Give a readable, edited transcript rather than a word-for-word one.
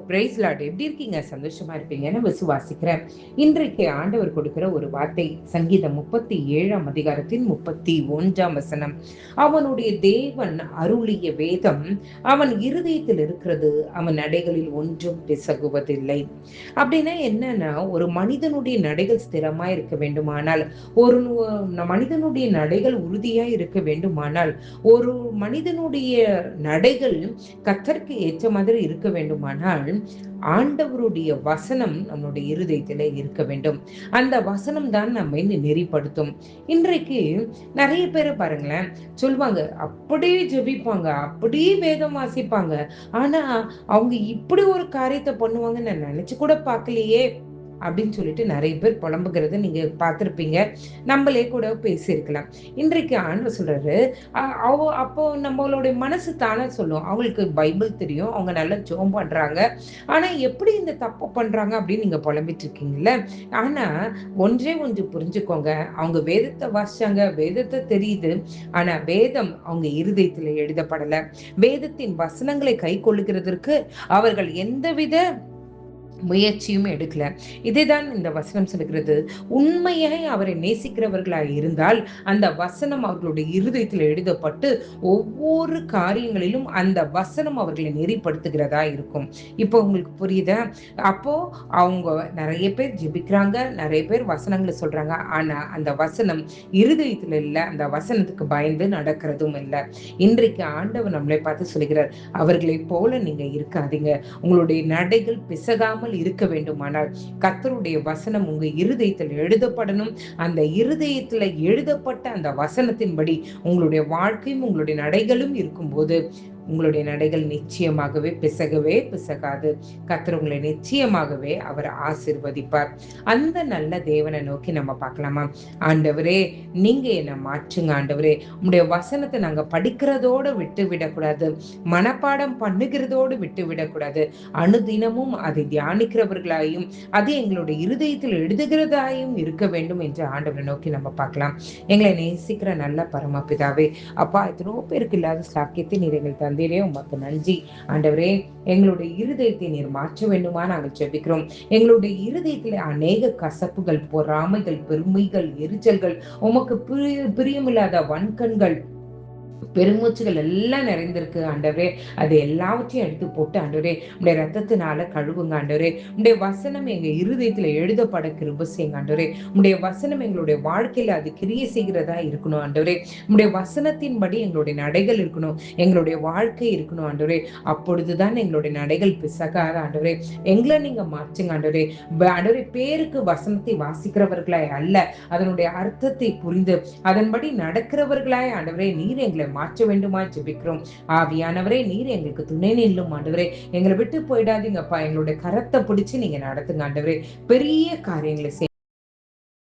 Price Lord. எப்படி இருக்கீங்க? சந்தோஷமா இருப்பீங்கன்னு விசுவாசிக்கிறேன். இன்றைக்கு ஆண்டவர் கொடுக்கிற ஒரு வார்த்தை சங்கீதம் 37 31 அவனுடைய தேவன் அருளிய வேதம் அவன் இருதயத்தில் இருக்கிறது, அவன் நடைகளில் ஒன்றும் பிசகுவதில்லை. அப்படின்னா என்னன்னா, ஒரு மனிதனுடைய நடைகள் ஸ்திரமா இருக்க வேண்டுமானால், ஒரு மனிதனுடைய நடைகள் உறுதியா இருக்க வேண்டுமானால், ஒரு மனிதனுடைய நடைகள் கர்த்தருக்கு ஏற்ற மாதிரி இருக்க வேண்டுமானால், ஆண்டவருடைய வசனம் நம்முடைய இருதயத்திலே இருக்க வேண்டும். அந்த வசனம் தான் நம்மை நெறிப்படுத்தும். இன்றைக்கு நிறைய பேரை பாருங்களேன், சொல்லுவாங்க, அப்படியே ஜெபிப்பாங்க, அப்படியே வேதம் வாசிப்பாங்க. ஆனா அவங்க இப்படி ஒரு காரியத்தை பண்ணுவாங்கன்னு நான் நினைச்சு கூட பார்க்கலையே அப்படின்னு சொல்லிட்டு நிறைய பேர் புலம்புகிறத நீங்க பார்த்திருப்பீங்க. நம்மளே கூட பேசியிருக்கலாம். இன்றைக்கு ஆண்டவர் சொல்றாரு, அப்போ நம்மளுடைய மனசு தானே சொல்லும், அவங்களுக்கு பைபிள் தெரியும், அவங்க நல்லா ஜெபம் பண்றாங்க, ஆனா எப்படி இந்த தப்பு பண்றாங்க அப்படின்னு நீங்க புலம்பிட்டு இருக்கீங்கல்ல. ஆனா ஒன்றே ஒன்று புரிஞ்சுக்கோங்க, அவங்க வேதத்தை வாசிச்சாங்க, வேதத்தை தெரியுது, ஆனா வேதம் அவங்க இருதயத்துல எழுதப்படல. வேதத்தின் வசனங்களை கை கொள்ளுகிறதற்கு அவர்கள் எந்தவித முயற்சியும் எடுக்கல. இதைதான் இந்த வசனம் சொல்கிறது. உண்மையாய் அவரை நேசிக்கிறவர்களாய் இருந்தால் அந்த வசனம் அவர்களுடைய இருதயத்தில் எழுதப்பட்டு ஒவ்வொரு காரியங்களிலும் அந்த வசனம் அவர்களை நெறிப்படுத்துகிறதா இருக்கும். இப்போ உங்களுக்கு புரியுதா? அப்போ அவங்க நிறைய பேர் ஜெபிக்கிறாங்க, நிறைய பேர் வசனங்களை சொல்றாங்க, ஆனா அந்த வசனம் இருதயத்துல இல்ல, அந்த வசனத்துக்கு பயந்து நடக்கிறதும் இல்லை. இன்றைக்கு ஆண்டவர் நம்மளை பார்த்து சொல்கிறார், அவர்களை போல நீங்க இருக்காதீங்க. உங்களுடைய நடைகள் பிசகாமல் இருக்க வேண்டுமானால் கர்த்தருடைய வசனம் உங்க இருதயத்தில் எழுதப்படணும். அந்த இருதயத்துல எழுதப்பட்ட அந்த வசனத்தின்படி உங்களுடைய வாழ்க்கையும் உங்களுடைய நடைகளும் இருக்கும்போது உங்களுடைய நடைகள் நிச்சயமாகவே பிசகவே பிசகாது. கர்த்தர் உங்களை நிச்சயமாகவே அவர் ஆசீர்வதிப்பார். அந்த நல்ல தேவனை நோக்கி நம்ம பார்க்கலாமா? ஆண்டவரே, நீங்க என்னை மாற்றுங்க. ஆண்டவரே, உங்களுடைய வசனத்தை நாங்க படிக்கிறதோடு விட்டு விடக்கூடாது, மனப்பாடம் பண்ணுகிறதோடு விட்டு விடக்கூடாது. அனுதினமும் அதை தியானிக்கிறவர்களாயும் அது எங்களுடைய இருதயத்தில் எழுதுகிறதாயும் இருக்க வேண்டும் என்று ஆண்டவரை நோக்கி நம்ம பார்க்கலாம். எங்களை நேசிக்கிற நல்ல பரமபிதாவே, அப்பா, எத்தனோ பேருக்கு இல்லாத சாக்கியத்தை நீர் எங்கள் தந்தீரே, உமக்கு நன்றி. ஆண்டவரே, எங்களுடைய இருதயத்தை நீர் மாற்ற வேண்டுமா நாங்கள் ஜெபிக்கிறோம். எங்களுடைய இருதயத்தில் அநேக கசப்புகள், பொறாமைகள், பெருமைகள், எரிச்சல்கள், உமக்கு பிரியமில்லாத வன்கண்கள், பெருமூச்சுகள் எல்லாம் நிறைந்திருக்கு ஆண்டவரே. அது எல்லாவற்றையும் எடுத்து போட்டு ஆண்டவரே உடைய ரத்தத்தினால கழுவுங்க ஆண்டவரே. உடைய வசனம் எங்க இருதயத்துல எழுதப்பட கிருபை செய்யுங்க ஆண்டவரே. உடைய வசனம் எங்களுடைய வாழ்க்கையில அது கிரியை செய்கிறதா இருக்கணும் ஆண்டவரே. உடைய வசனத்தின்படி எங்களுடைய நடைகள் இருக்கணும், எங்களுடைய வாழ்க்கை இருக்கணும் ஆண்டவரே. அப்பொழுதுதான் எங்களுடைய நடைகள் பிசகாத ஆண்டவரே. எங்களை நீங்க மாற்றுங்க ஆண்டவரே. ஆண்டவரே, பேருக்கு வசனத்தை வாசிக்கிறவர்களாய் அல்ல, அதனுடைய அர்த்தத்தை புரிந்து அதன்படி நடக்கிறவர்களாய் ஆண்டவரே நீர் எங்களை மாற்ற வேண்டுமா ஜெபிக்கிறோம். ஆவியானவரே, நீர் எங்களுக்கு துணை நில்லும் ஆண்டவரே. எங்களை விட்டு போயிடாதீங்கப்பா. எங்களுடைய கரத்தை பிடிச்சு நீங்க நடத்துங்க ஆண்டவரே. பெரிய காரியங்களை